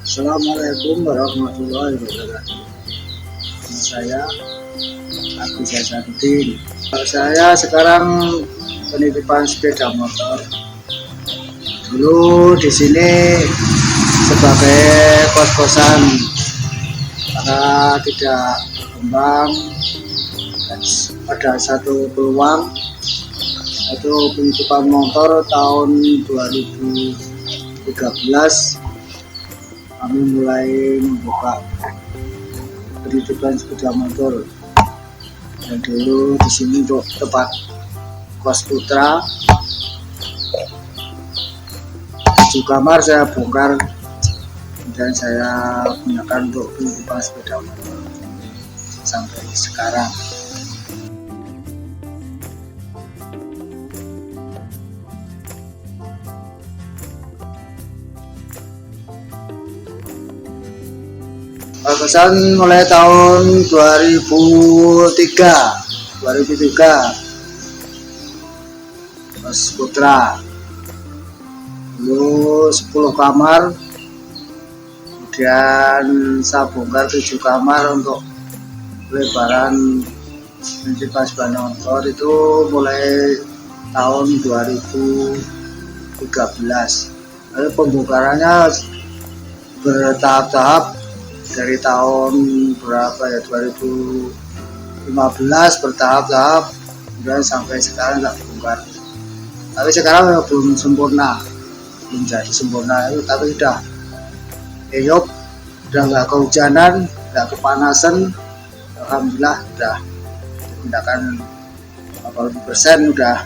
Assalamualaikum warahmatullahi wabarakatuh. Nama saya Agus Hasanuddin. Saya sekarang penitipan sepeda motor. Dulu di sini sebagai kos-kosan karena tidak berkembang dan ada satu peluang yaitu penitipan motor tahun 2013. Kami mulai membuka penitipan sepeda motor. Dan dulu di sini untuk tempat kos putra 7 kamar saya bongkar dan saya gunakan untuk penitipan sepeda motor sampai sekarang. Kesan mulai tahun 2003 Kos Putra dulu 10 kamar, kemudian saya bongkar 7 kamar untuk lebaran penitipan sepeda motor itu mulai tahun 2013. Lalu pembongkarannya bertahap-tahap dari tahun berapa ya, 2015 bertahap-tahap dan sampai sekarang nggak bongkar. Tapi sekarang belum sempurna, belum jadi sempurna itu, tapi sudah eyop, udah nggak kehujanan, nggak kepanasan, alhamdulillah udah menggunakan 80% udah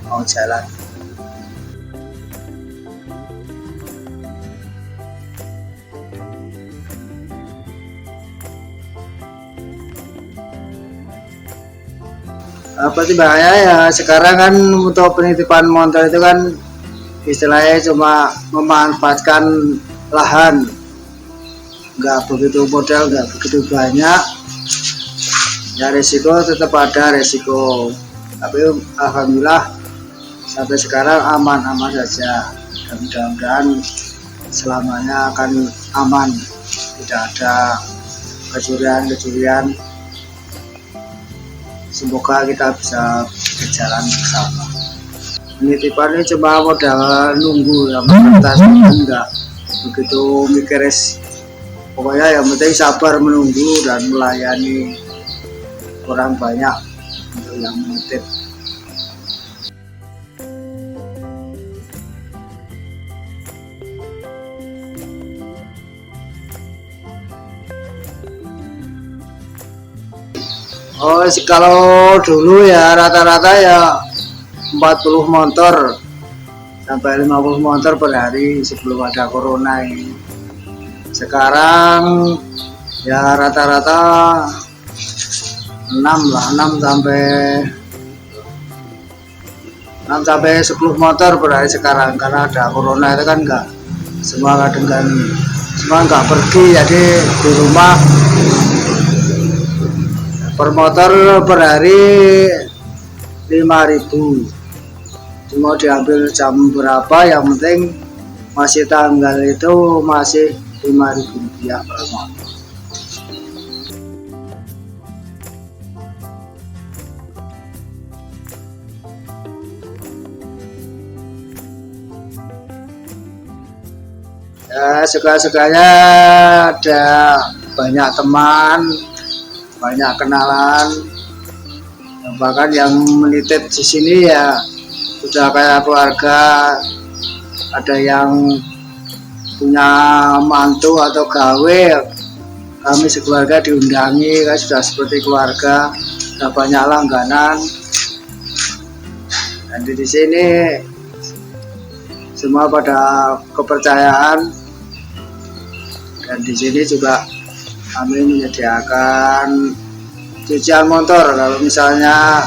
mau jalan. Apa sih bahaya ya sekarang kan untuk penitipan motor itu kan istilahnya cuma memanfaatkan lahan, nggak begitu modal, nggak begitu banyak ya, resiko tetap ada resiko, tapi alhamdulillah sampai sekarang aman-aman saja dan mudah-mudahan selamanya akan aman, tidak ada kecurian. Semoga kita bisa berjalan bersama. Penitipan ini cuma modal nunggu ya, mayoritas enggak begitu mikir, pokoknya yang penting sabar menunggu dan melayani orang banyak untuk yang menitip. Oh, kalau dulu ya rata-rata ya 40 motor sampai 50 motor per hari sebelum ada corona ini. Sekarang ya rata-rata 6 sampai 10 motor per hari sekarang, karena ada corona itu kan enggak semua nggak pergi, jadi di rumah. Per motor per hari 5.000, cuma diambil jam berapa, yang penting masih tanggal itu masih 5.000 rupiah per motor. Ya suka-sukanya ada banyak teman, banyak kenalan, bahkan yang menitip di sini ya sudah kayak keluarga. Ada yang punya mantu atau gawe, kami sekeluarga diundangi, kan sudah seperti keluarga, sudah banyak langganan. Dan di sini semua pada kepercayaan, dan di sini juga kami menyediakan cucian motor. Kalau misalnya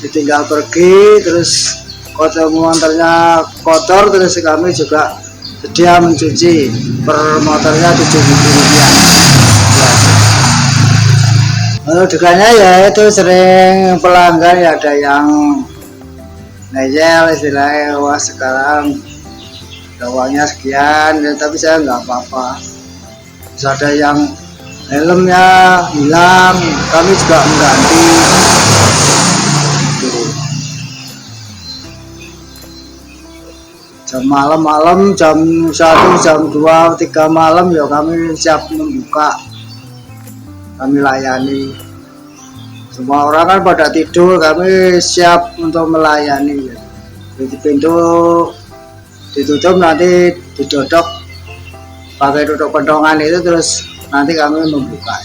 ditinggal pergi terus motornya kotor, terus kami juga sedia mencuci, per motornya 7.000 rupiah. Lalu dukanya ya itu sering pelanggan ya ada yang ngeyel istilahnya, wah sekarang uangnya sekian ya, tapi saya nggak apa-apa. Terus ada yang helmnya hilang, kami juga mengganti. Gitu. Jam malam-malam jam 1, jam 2, 3 malam ya kami siap membuka, kami layani. Semua orang kan pada tidur, kami siap untuk melayani. Jadi pintu ditutup, nanti didodok pakai tutup pedongan itu, terus nanti kami membuka.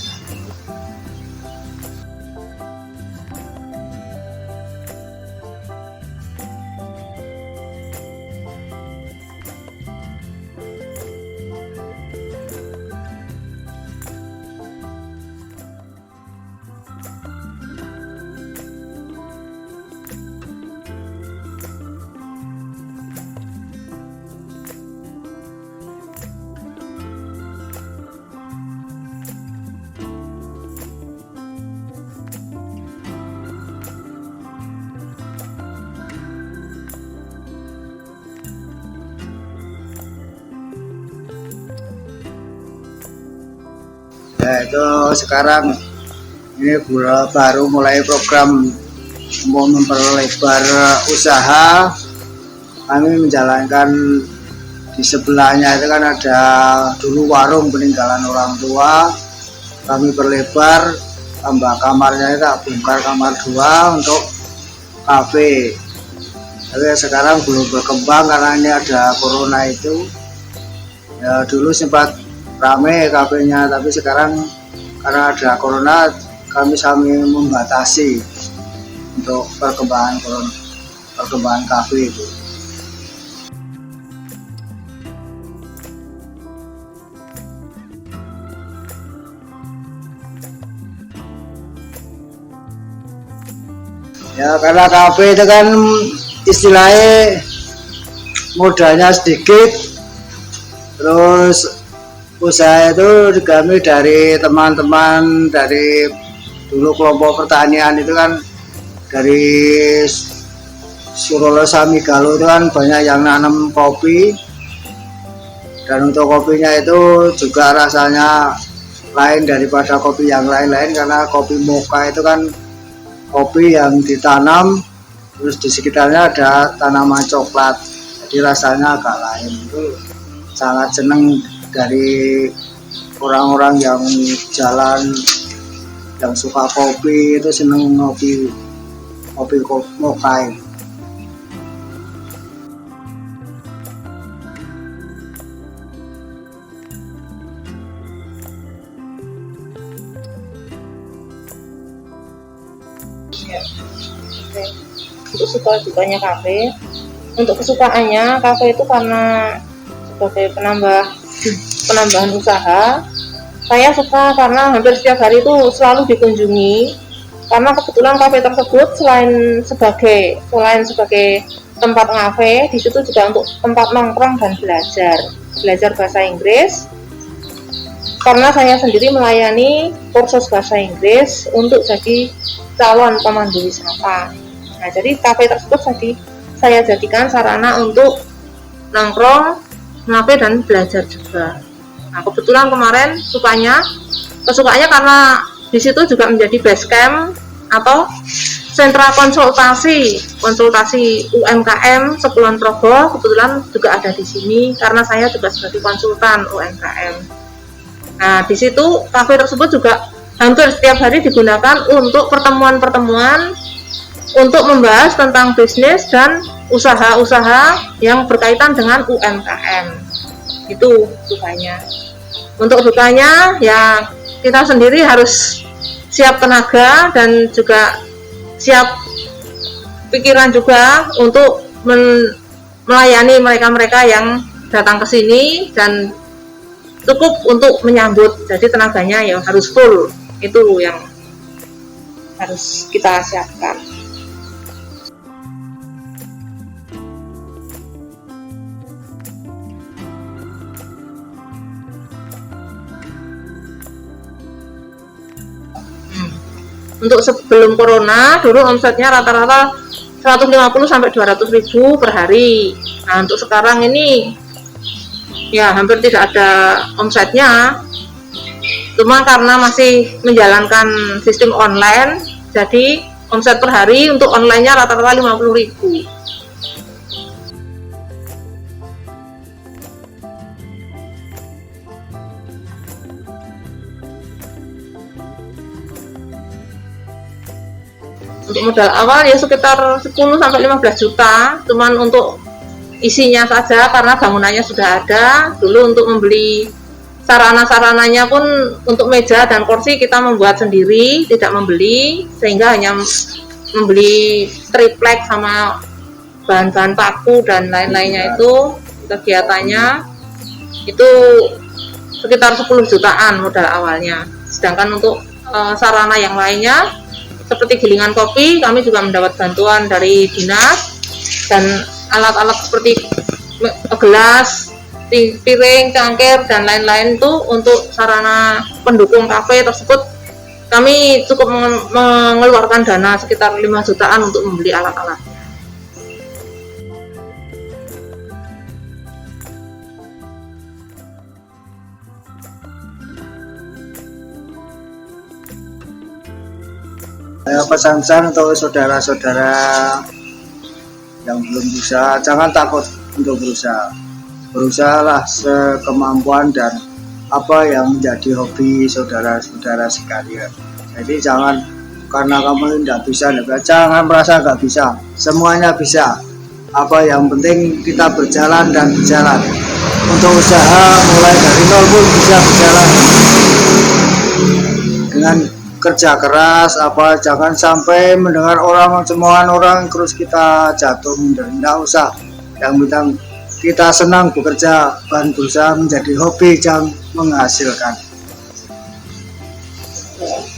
Ya itu sekarang ini baru mulai program mau memperlebar usaha. Kami menjalankan di sebelahnya itu kan ada dulu warung peninggalan orang tua, kami perlebar, tambah kamarnya itu bongkar kamar 2 untuk kafe. Tapi sekarang belum berkembang karena ini ada corona itu. Ya dulu sempat rame kafenya, tapi sekarang karena ada corona kami membatasi untuk perkembangan kafe itu. Ya karena kafe itu kan istilahnya modalnya sedikit, terus usaha itu kami dari teman-teman dari dulu kelompok pertanian itu kan dari Surolo Samigalo itu kan banyak yang nanam kopi, dan untuk kopinya itu juga rasanya lain daripada kopi yang lain-lain, karena kopi moka itu kan kopi yang ditanam terus di sekitarnya ada tanaman coklat, jadi rasanya agak lain. Itu sangat seneng dari orang-orang yang jalan yang suka kopi, itu seneng ngopi mokai. Ya. Oke. Untuk suka dukanya kafe, untuk kesukaannya kafe itu karena sebagai penambahan usaha, saya suka karena hampir setiap hari itu selalu dikunjungi, karena kebetulan kafe tersebut selain sebagai tempat ngafe, di situ juga untuk tempat nongkrong dan belajar bahasa Inggris, karena saya sendiri melayani kursus bahasa Inggris untuk jadi calon pemandu wisata. Nah, jadi kafe tersebut saya jadikan sarana untuk nongkrong, ngafe dan belajar juga. Nah, kebetulan kemarin kesukaannya karena di situ juga menjadi base camp atau sentra konsultasi UMKM Sepulon Progo. Kebetulan juga ada di sini karena saya juga sebagai konsultan UMKM. Nah, di situ kafe tersebut juga hampir setiap hari digunakan untuk pertemuan-pertemuan untuk membahas tentang bisnis dan usaha-usaha yang berkaitan dengan UMKM. Itu sukanya. Untuk dukanya ya kita sendiri harus siap tenaga dan juga siap pikiran juga untuk melayani mereka-mereka yang datang ke sini, dan cukup untuk menyambut. Jadi tenaganya ya harus full. Itu yang harus kita siapkan. Untuk sebelum corona, dulu omsetnya rata-rata 150 sampai 200 ribu per hari. Nah, untuk sekarang ini ya hampir tidak ada omsetnya. Cuma karena masih menjalankan sistem online, jadi omset per hari untuk online-nya rata-rata 50.000. Untuk modal awal ya sekitar 10 sampai 15 juta, cuman untuk isinya saja karena bangunannya sudah ada. Dulu untuk membeli sarana-sarananya pun untuk meja dan kursi kita membuat sendiri, tidak membeli, sehingga hanya membeli triplek sama bahan-bahan paku dan lain-lainnya. Itu kegiatannya itu sekitar 10 jutaan modal awalnya. Sedangkan untuk sarana yang lainnya seperti gilingan kopi, kami juga mendapat bantuan dari dinas, dan alat-alat seperti gelas, piring, cangkir, dan lain-lain itu untuk sarana pendukung kafe tersebut kami cukup mengeluarkan dana sekitar 5 jutaan untuk membeli alat-alatnya. Pesan-pesan untuk saudara-saudara yang belum bisa, jangan takut untuk berusaha. Berusahalah sekemampuan dan apa yang menjadi hobi saudara-saudara sekalian. Jadi jangan karena kamu tidak bisa, jangan merasa nggak bisa. Semuanya bisa. Apa yang penting kita berjalan dan berjalan. Untuk usaha mulai dari nol pun bisa berjalan. Dengan kerja keras, jangan sampai mendengar omongan orang terus kita jatuh mundur. Tidak usah. Yang penting kita senang bekerja dan berusaha menjadi hobi yang menghasilkan.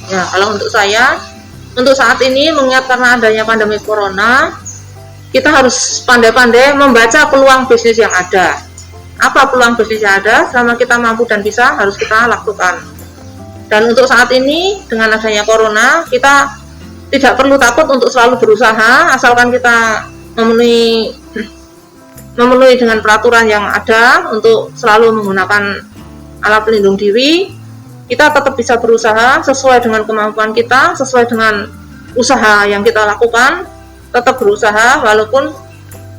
Ya, kalau untuk saya, untuk saat ini mengingat karena adanya pandemi corona, kita harus pandai-pandai membaca peluang bisnis yang ada. Apa peluang bisnis yang ada? Selama kita mampu dan bisa, harus kita lakukan. Dan untuk saat ini dengan adanya corona, kita tidak perlu takut untuk selalu berusaha, asalkan kita memenuhi dengan peraturan yang ada untuk selalu menggunakan alat pelindung diri. Kita tetap bisa berusaha sesuai dengan kemampuan kita, sesuai dengan usaha yang kita lakukan, tetap berusaha walaupun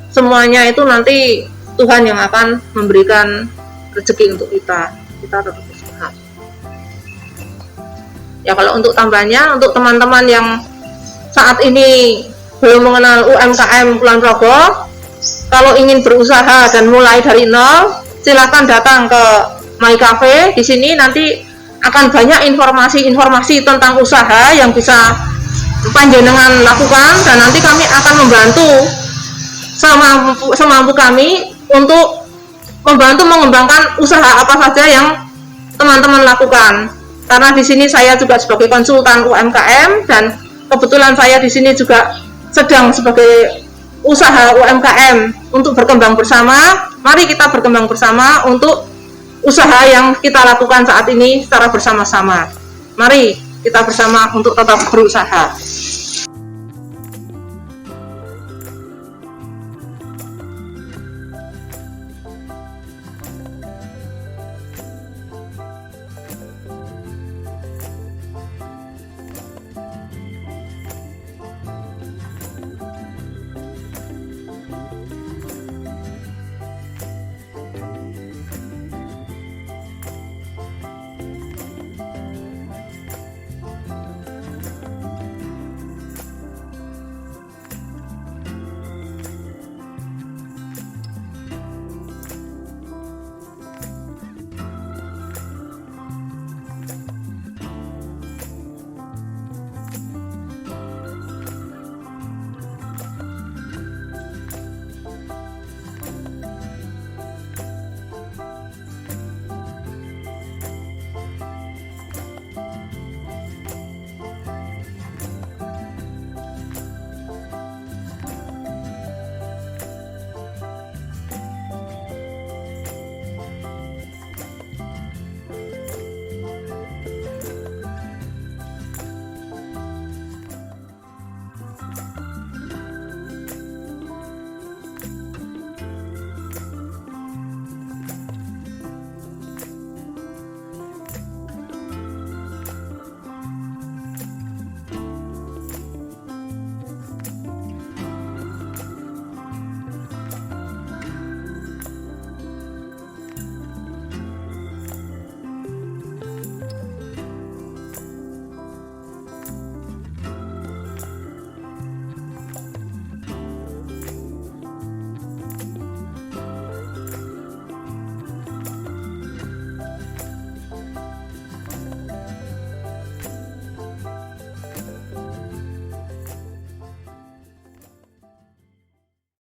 semuanya itu nanti Tuhan yang akan memberikan rezeki untuk kita. Kita tetap berusaha. Ya, kalau untuk tambahnya, untuk teman-teman yang saat ini belum mengenal UMKM Kulon Progo, kalau ingin berusaha dan mulai dari nol, silakan datang ke My Cafe. Di sini nanti akan banyak informasi-informasi tentang usaha yang bisa panjenengan lakukan, dan nanti kami akan membantu semampu kami untuk membantu mengembangkan usaha apa saja yang teman-teman lakukan. Karena di sini saya juga sebagai konsultan UMKM, dan kebetulan saya di sini juga sedang sebagai usaha UMKM untuk berkembang bersama. Mari kita berkembang bersama untuk usaha yang kita lakukan saat ini secara bersama-sama. Mari kita bersama untuk tetap berusaha.